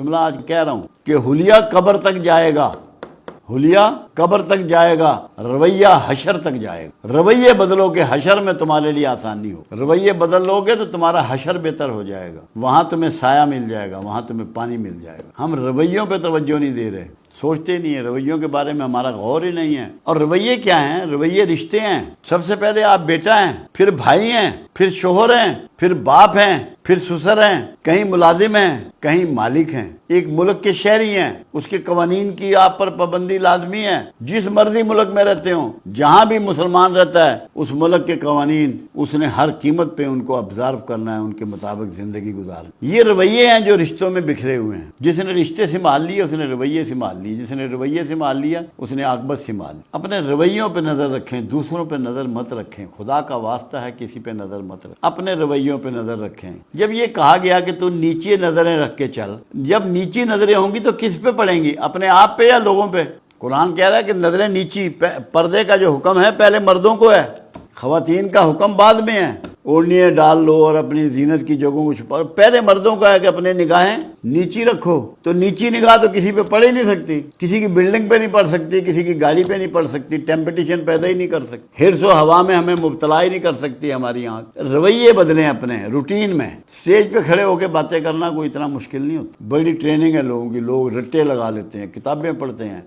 جملہ آج کہہ رہا ہوں کہ حلیہ قبر تک جائے گا، حلیہ قبر تک جائے گا، رویہ حشر تک جائے گا۔ رویے بدلو کہ حشر میں تمہارے لیے آسانی ہو، رویے بدل لو گے تو تمہارا حشر بہتر ہو جائے گا، وہاں تمہیں سایہ مل جائے گا، وہاں تمہیں پانی مل جائے گا۔ ہم رویوں پہ توجہ نہیں دے رہے، سوچتے نہیں ہیں، رویوں کے بارے میں ہمارا غور ہی نہیں ہے۔ اور رویے کیا ہیں؟ رویے رشتے ہیں۔ سب سے پہلے آپ بیٹا ہیں، پھر بھائی ہیں، پھر شوہر ہیں، پھر باپ ہیں، پھر سسر ہیں، کہیں ملازم ہیں، کہیں مالک ہیں، ایک ملک کے شہری ہیں، اس کے قوانین کی آپ پر پابندی لازمی ہے۔ جس مرضی ملک میں رہتے ہوں، جہاں بھی مسلمان رہتا ہے، اس ملک کے قوانین اس نے ہر قیمت پہ ان کو آبزرو کرنا ہے، ان کے مطابق زندگی گزارنا۔ یہ رویے ہیں جو رشتوں میں بکھرے ہوئے ہیں۔ جس نے رشتے سنبھال لیے اس نے رویے سنبھال لیے، جس نے رویے سنبھال لیا اس نے عاقبت سنبھال لی۔ اپنے رویوں پہ نظر رکھیں، دوسروں پہ نظر مت رکھیں، خدا کا واسطہ ہے کسی پہ نظر مت رکھیں، اپنے رویوں پہ نظر رکھیں۔ جب یہ کہا گیا کہ تو نیچے نظریں رکھ کے چل، جب نیچی نظریں ہوں گی تو کس پہ پڑیں گی؟ اپنے آپ پہ یا لوگوں پہ؟ قرآن کہہ رہا ہے کہ نظریں نیچی، پردے کا جو حکم ہے پہلے مردوں کو ہے، خواتین کا حکم بعد میں ہے۔ اوڑھنیاں ڈال لو اور اپنی زینت کی جگہوں کو چھپا، پہلے مردوں کا ہے کہ اپنے نگاہیں نیچی رکھو۔ تو نیچی نگاہ تو کسی پہ پڑ ہی نہیں سکتی، کسی کی بلڈنگ پہ نہیں پڑ سکتی، کسی کی گاڑی پہ نہیں پڑ سکتی، ٹیمپٹیشن پیدا ہی نہیں کر سکتی، حرص و ہوا میں ہمیں مبتلا ہی نہیں کر سکتی ہماری آنکھ۔ رویے بدلیں اپنے روٹین میں۔ اسٹیج پہ کھڑے ہو کے باتیں کرنا کوئی اتنا مشکل نہیں ہوتا، بڑی ٹریننگ ہے لوگوں کی، لوگ رٹے لگا لیتے ہیں، کتابیں پڑھتے ہیں،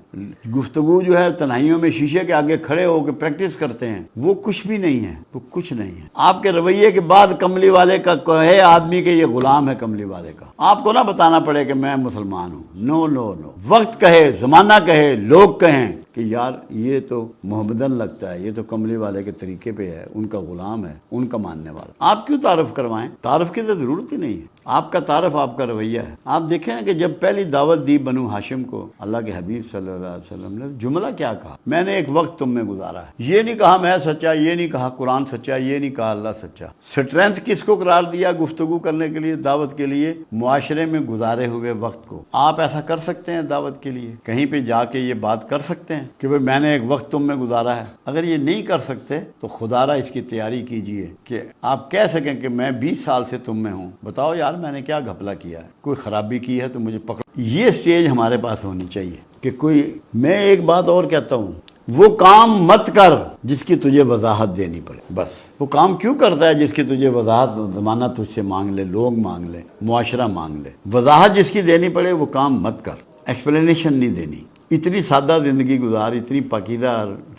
گفتگو جو ہے تنہائیوں میں شیشے کے آگے کھڑے ہو کے پریکٹس کرتے ہیں، وہ کچھ بھی نہیں ہے، وہ کچھ نہیں ہے۔ آپ کے رویے کے بعد کملی والے کا ہے آدمی کہ یہ غلام ہے کملی والے کا، آپ کو نہ بتانا پڑے کہ میں مسلمان ہوں، نو نو نو، وقت کہے، زمانہ کہے، لوگ کہیں کہ یار یہ تو محمدن لگتا ہے، یہ تو کملی والے کے طریقے پہ ہے، ان کا غلام ہے، ان کا ماننے والا۔ آپ کیوں تعارف کروائیں؟ تعارف کی تو ضرورت ہی نہیں ہے، آپ کا تعارف آپ کا رویہ ہے۔ آپ دیکھیں کہ جب پہلی دعوت دی بنو ہاشم کو اللہ کے حبیب صلی اللہ علیہ وسلم نے، جملہ کیا کہا؟ میں نے ایک وقت تم میں گزارا ہے۔ یہ نہیں کہا میں سچا، یہ نہیں کہا قرآن سچا، یہ نہیں کہا اللہ سچا۔ اسٹرینتھ کس کو قرار دیا گفتگو کرنے کے لیے، دعوت کے لیے؟ معاشرے میں گزارے ہوئے وقت کو۔ آپ ایسا کر سکتے ہیں دعوت کے لیے، کہیں پہ جا کے یہ بات کر سکتے ہیں کہ بھئی میں نے ایک وقت تم میں گزارا ہے؟ اگر یہ نہیں کر سکتے تو خدا را اس کی تیاری کیجئے کہ آپ کہہ سکیں کہ میں 20 سال سے تم میں ہوں، بتاؤ یار میں نے کیا گھپلا کیا ہے، کوئی خرابی کی ہے تو مجھے پکڑو۔ یہ سٹیج ہمارے پاس ہونی چاہیے کہ کوئی، میں ایک بات اور کہتا ہوں، وہ کام مت کر جس کی تجھے وضاحت دینی پڑے۔ بس وہ کام کیوں کرتا ہے جس کی تجھے وضاحت زمانہ تجھ سے مانگ لے، لوگ مانگ لے، معاشرہ مانگ لے؟ وضاحت جس کی دینی پڑے وہ کام مت کر، ایکسپلینیشن نہیں دینی۔ اتنی سادہ زندگی گزار، اتنی پاکیزہ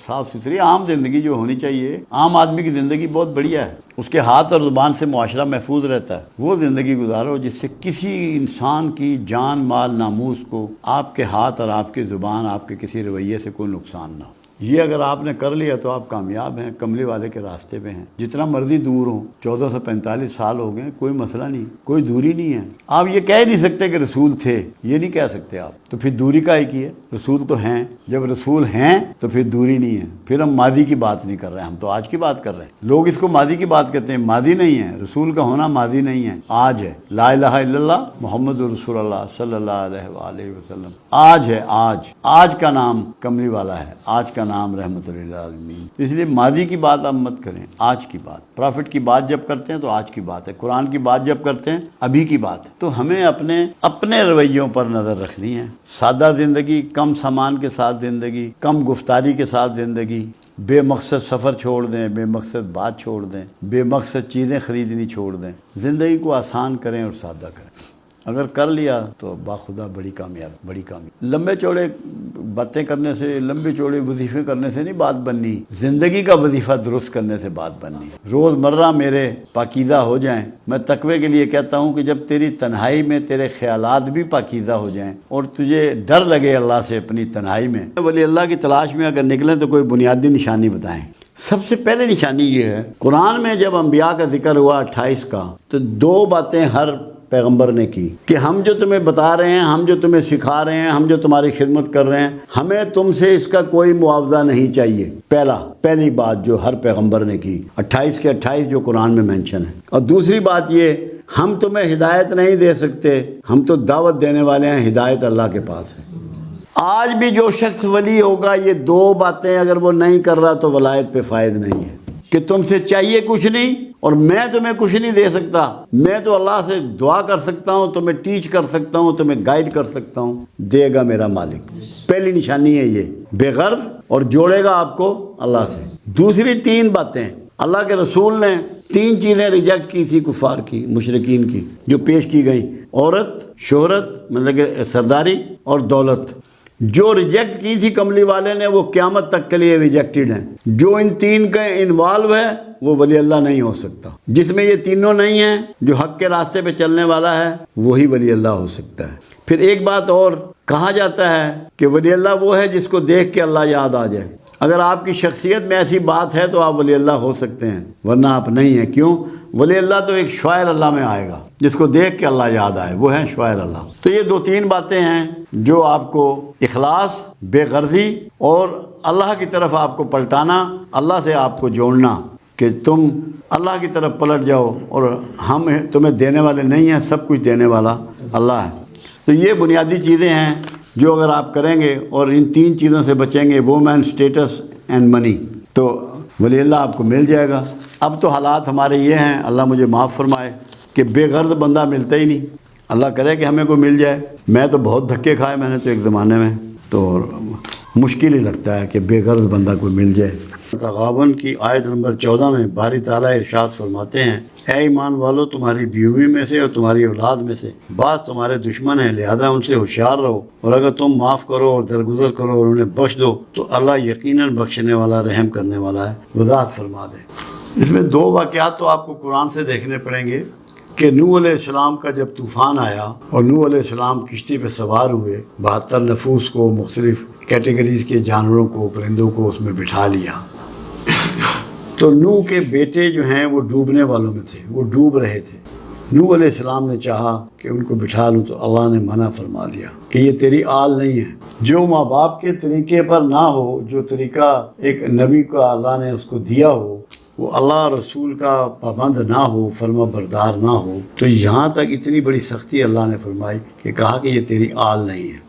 صاف ستھری عام زندگی جو ہونی چاہیے۔ عام آدمی کی زندگی بہت بڑھیا ہے، اس کے ہاتھ اور زبان سے معاشرہ محفوظ رہتا ہے۔ وہ زندگی گزارو جس سے کسی انسان کی جان مال ناموس کو آپ کے ہاتھ اور آپ کی زبان، آپ کے کسی رویے سے کوئی نقصان نہ ہو۔ یہ اگر آپ نے کر لیا تو آپ کامیاب ہیں، کملی والے کے راستے پہ ہیں۔ جتنا مرضی دور ہوں، 1445 سال ہو گئے، کوئی مسئلہ نہیں، کوئی دوری نہیں ہے۔ آپ یہ کہہ نہیں سکتے کہ رسول تھے، یہ نہیں کہہ سکتے آپ، تو پھر دوری کاہے کی ہے؟ رسول تو ہیں، جب رسول ہیں تو پھر دوری نہیں ہے۔ پھر ہم ماضی کی بات نہیں کر رہے ہیں، ہم تو آج کی بات کر رہے ہیں۔ لوگ اس کو ماضی کی بات کہتے ہیں، ماضی نہیں ہے، رسول کا ہونا ماضی نہیں ہے، آج ہے۔ لا الہ الا اللہ محمد رسول اللہ صلی اللہ علیہ وآلہ وسلم، آج ہے، آج، آج کا نام کملی والا ہے، آج کا نام رحمت للعالمین۔ اس لیے ماضی کی بات آپ مت کریں، آج کی بات۔ پرافٹ کی بات جب کرتے ہیں تو آج کی بات ہے، قرآن کی بات جب کرتے ہیں ابھی کی بات ہے۔ تو ہمیں اپنے رویوں پر نظر رکھنی ہے۔ سادہ زندگی، کم سامان کے ساتھ زندگی، کم گفتاری کے ساتھ زندگی، بے مقصد سفر چھوڑ دیں، بے مقصد بات چھوڑ دیں، بے مقصد چیزیں خریدنی چھوڑ دیں، زندگی کو آسان کریں اور سادہ کریں۔ اگر کر لیا تو باخدا بڑی کامیاب، بڑی کامیاب۔ لمبے چوڑے باتیں کرنے سے، لمبے چوڑے وظیفے کرنے سے نہیں بات بننی، زندگی کا وظیفہ درست کرنے سے بات بننی۔ روز مرہ میرے پاکیزہ ہو جائیں۔ میں تقوی کے لیے کہتا ہوں کہ جب تیری تنہائی میں تیرے خیالات بھی پاکیزہ ہو جائیں اور تجھے ڈر لگے اللہ سے اپنی تنہائی میں، ولی اللہ کی تلاش میں اگر نکلیں تو کوئی بنیادی نشانی بتائیں۔ سب سے پہلے نشانی یہ ہے، قرآن میں جب انبیاء کا ذکر ہوا 28 کا، تو 2 باتیں ہر پیغمبر نے کی کہ ہم جو تمہیں بتا رہے ہیں، ہم جو تمہیں سکھا رہے ہیں، ہم جو تمہاری خدمت کر رہے ہیں، ہمیں تم سے اس کا کوئی معاوضہ نہیں چاہیے۔ پہلی بات جو ہر پیغمبر نے کی، 28 کے 28 جو قرآن میں مینشن ہے۔ اور دوسری بات یہ، ہم تمہیں ہدایت نہیں دے سکتے، ہم تو دعوت دینے والے ہیں، ہدایت اللہ کے پاس ہے۔ آج بھی جو شخص ولی ہوگا، یہ 2 باتیں اگر وہ نہیں کر رہا تو ولایت پہ فائد نہیں ہے، کہ تم سے چاہیے کچھ نہیں اور میں تمہیں کچھ نہیں دے سکتا، میں تو اللہ سے دعا کر سکتا ہوں، تمہیں ٹیچ کر سکتا ہوں، تمہیں گائیڈ کر سکتا ہوں، دے گا میرا مالک۔ پہلی نشانی ہے یہ بے غرض، اور جوڑے گا آپ کو اللہ سے۔ دوسری 3 باتیں اللہ کے رسول نے 3 چیزیں ریجیکٹ کی تھی کفار کی، مشرکین کی، جو پیش کی گئی: عورت، شہرت مطلب کہ سرداری، اور دولت۔ جو ریجیکٹ کی تھی کملی والے نے وہ قیامت تک کے لیے ریجیکٹڈ ہیں۔ جو ان 3 کا انوالو ہے وہ ولی اللہ نہیں ہو سکتا۔ جس میں یہ تینوں نہیں ہیں، جو حق کے راستے پہ چلنے والا ہے وہی ولی اللہ ہو سکتا ہے۔ پھر ایک بات اور کہا جاتا ہے کہ ولی اللہ وہ ہے جس کو دیکھ کے اللہ یاد آ جائے۔ اگر آپ کی شخصیت میں ایسی بات ہے تو آپ ولی اللہ ہو سکتے ہیں، ورنہ آپ نہیں ہیں۔ کیوں؟ ولی اللہ تو ایک شاعر اللہ میں آئے گا جس کو دیکھ کے اللہ یاد آئے، وہ ہیں شاعر اللہ۔ تو یہ 2-3 باتیں ہیں جو آپ کو اخلاص، بے غرضی اور اللہ کی طرف آپ کو پلٹانا، اللہ سے آپ کو جوڑنا کہ تم اللہ کی طرف پلٹ جاؤ، اور ہم تمہیں دینے والے نہیں ہیں، سب کچھ دینے والا اللہ ہے۔ تو یہ بنیادی چیزیں ہیں جو اگر آپ کریں گے اور ان 3 چیزوں سے بچیں گے، وومن، اسٹیٹس اینڈ منی، تو ولی اللہ آپ کو مل جائے گا۔ اب تو حالات ہمارے یہ ہیں، اللہ مجھے معاف فرمائے، کہ بے غرض بندہ ملتا ہی نہیں۔ اللہ کرے کہ ہمیں کوئی مل جائے۔ میں تو بہت دھکے کھائے میں نے تو ایک زمانے میں، تو مشکل ہی لگتا ہے کہ بے غرض بندہ کوئی مل جائے۔ تغابن کی آیت نمبر 14 میں باری تعالیٰ ارشاد فرماتے ہیں: اے ایمان والو، تمہاری بیوی میں سے اور تمہاری اولاد میں سے بعض تمہارے دشمن ہیں، لہذا ان سے ہوشیار رہو، اور اگر تم معاف کرو اور درگزر کرو اور انہیں بخش دو تو اللہ یقیناً بخشنے والا، رحم کرنے والا ہے۔ وضاحت فرما دیں۔ اس میں 2 واقعات تو آپ کو قرآن سے دیکھنے پڑیں گے کہ نوح علیہ السلام کا جب طوفان آیا اور نوح علیہ السلام کشتی پہ سوار ہوئے، 72 نفوس کو، مختلف کیٹیگریز کے جانوروں کو، پرندوں کو اس میں بٹھا لیا، تو نوح کے بیٹے جو ہیں وہ ڈوبنے والوں میں تھے، وہ ڈوب رہے تھے۔ نوح علیہ السلام نے چاہا کہ ان کو بٹھا لوں تو اللہ نے منع فرما دیا کہ یہ تیری آل نہیں ہے۔ جو ماں باپ کے طریقے پر نہ ہو، جو طریقہ ایک نبی کا اللہ نے اس کو دیا ہو، وہ اللہ رسول کا پابند نہ ہو، فرما بردار نہ ہو، تو یہاں تک اتنی بڑی سختی اللہ نے فرمائی کہ کہا کہ یہ تیری آل نہیں ہے۔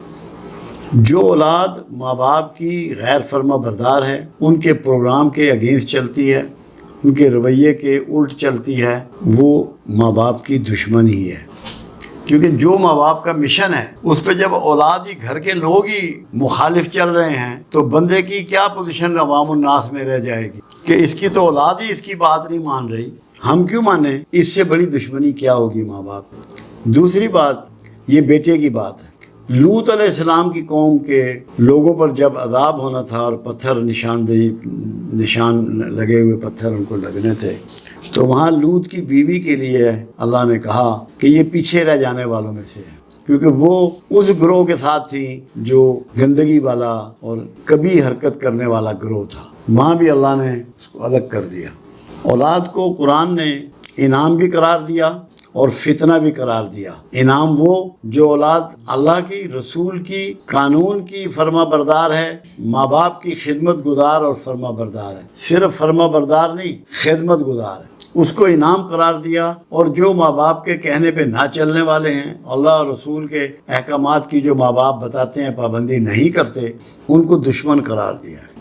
جو اولاد ماں باپ کی غیر فرما بردار ہے، ان کے پروگرام کے اگینسٹ چلتی ہے، ان کے رویے کے الٹ چلتی ہے، وہ ماں باپ کی دشمن ہی ہے۔ کیونکہ جو ماں باپ کا مشن ہے اس پہ جب اولاد ہی، گھر کے لوگ ہی مخالف چل رہے ہیں تو بندے کی کیا پوزیشن عوام الناس میں رہ جائے گی کہ اس کی تو اولاد ہی اس کی بات نہیں مان رہی، ہم کیوں مانیں؟ اس سے بڑی دشمنی کیا ہوگی ماں باپ۔ دوسری بات یہ بیٹے کی بات ہے۔ لوط علیہ السلام کی قوم کے لوگوں پر جب عذاب ہونا تھا اور پتھر نشان لگے ہوئے پتھر ان کو لگنے تھے، تو وہاں لوط کی بیوی کے لیے اللہ نے کہا کہ یہ پیچھے رہ جانے والوں میں سے ہے، کیونکہ وہ اس گروہ کے ساتھ تھی جو گندگی والا اور کبھی حرکت کرنے والا گروہ تھا۔ وہاں بھی اللہ نے اس کو الگ کر دیا۔ اولاد کو قرآن نے انعام بھی قرار دیا اور فتنہ بھی قرار دیا۔ انعام وہ جو اولاد اللہ کی، رسول کی، قانون کی فرما بردار ہے، ماں باپ کی خدمت گزار اور فرما بردار ہے، صرف فرما بردار نہیں، خدمت گزار ہے، اس کو انعام قرار دیا۔ اور جو ماں باپ کے کہنے پہ نہ چلنے والے ہیں، اللہ اور رسول کے احکامات کی جو ماں باپ بتاتے ہیں پابندی نہیں کرتے، ان کو دشمن قرار دیا ہے۔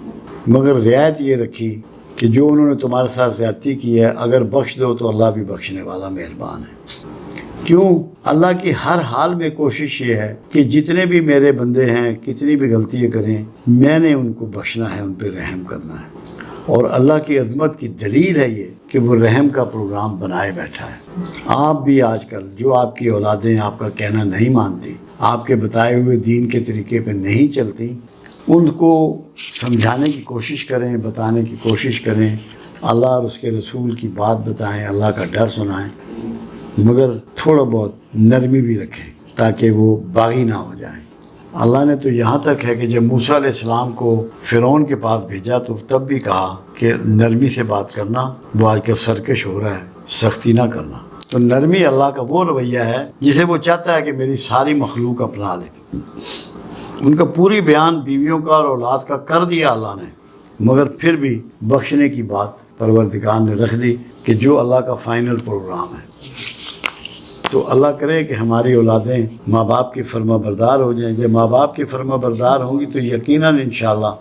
مگر رعایت یہ رکھی کہ جو انہوں نے تمہارے ساتھ زیادتی کی ہے، اگر بخش دو تو اللہ بھی بخشنے والا مہربان ہے۔ کیوں؟ اللہ کی ہر حال میں کوشش یہ ہے کہ جتنے بھی میرے بندے ہیں، کتنی بھی غلطیاں کریں، میں نے ان کو بخشنا ہے، ان پہ رحم کرنا ہے۔ اور اللہ کی عظمت کی دلیل ہے یہ کہ وہ رحم کا پروگرام بنائے بیٹھا ہے۔ آپ بھی آج کل جو آپ کی اولادیں آپ کا کہنا نہیں مانتی، آپ کے بتائے ہوئے دین کے طریقے پہ نہیں چلتی، ان کو سمجھانے کی کوشش کریں، بتانے کی کوشش کریں، اللہ اور اس کے رسول کی بات بتائیں، اللہ کا ڈر سنائیں، مگر تھوڑا بہت نرمی بھی رکھیں تاکہ وہ باغی نہ ہو جائیں۔ اللہ نے تو یہاں تک ہے کہ جب موسیٰ علیہ السلام کو فرعون کے پاس بھیجا تو تب بھی کہا کہ نرمی سے بات کرنا، وہ آج کل سرکش ہو رہا ہے، سختی نہ کرنا۔ تو نرمی اللہ کا وہ رویہ ہے جسے وہ چاہتا ہے کہ میری ساری مخلوق اپنا لے۔ ان کا پوری بیان بیویوں کا اور اولاد کا کر دیا اللہ نے، مگر پھر بھی بخشنے کی بات پروردگار نے رکھ دی کہ جو اللہ کا فائنل پروگرام ہے۔ تو اللہ کرے کہ ہماری اولادیں ماں باپ کی فرما بردار ہو جائیں۔ جب ماں باپ کی فرما بردار ہوں گی تو یقیناً انشاءاللہ